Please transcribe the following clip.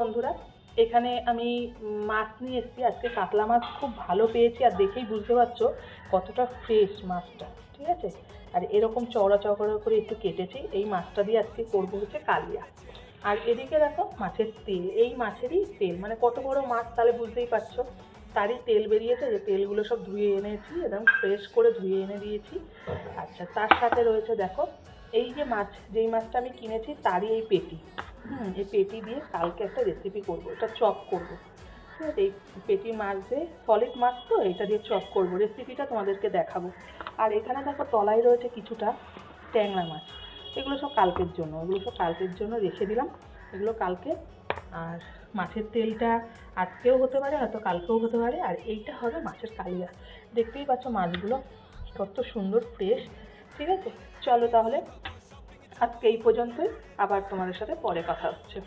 বন্ধুরা, এখানে আমি মাছ নিয়ে এসেছি। আজকে কাতলা মাছ খুব ভালো পেয়েছি, আর দেখেই বুঝতে পারছো কতটা ফ্রেশ মাছটা। ঠিক আছে, আর এরকম চওড়া চওড়া করে একটু কেটেছি। এই মাছটা দিয়ে আজকে করবো হচ্ছে কালিয়া। আর এদিকে দেখো মাছের তেল, এই মাছেরই তেল, মানে কত বড় মাছ তাহলে বুঝতেই পারছো, তারই তেল বেরিয়েছে। যে তেলগুলো সব ধুয়ে এনেছি, একদম ফ্রেশ করে ধুয়ে এনে দিয়েছি। আচ্ছা, তার সাথে রয়েছে দেখো এই যে মাছ, যেই মাছটা আমি কিনেছি তারই এই পেটি। এই পেটি দিয়ে কালকে একটা রেসিপি করবো, এটা চপ করবো। ঠিক আছে, এই পেটি মাছ দিয়ে, সলিড মাছ তো, এটা দিয়ে চপ করবো। রেসিপিটা তোমাদেরকে দেখাবো। আর এখানে দেখো তলায় রয়েছে কিছুটা ট্যাংরা মাছ। এগুলো সব কালকের জন্য, রেখে দিলাম। এগুলো কালকে। আর মাছের তেলটা আজকেও হতে পারে, হয়তো কালকেও হতে পারে। আর এইটা হবে মাছের কালিয়া। দেখতেই পাচ্ছ মাছগুলো কত সুন্দর ফ্রেশ। ঠিক আছে, চলো তাহলে আজকে এই পর্যন্তই, আবার তোমাদের সাথে পরে কথা হচ্ছে।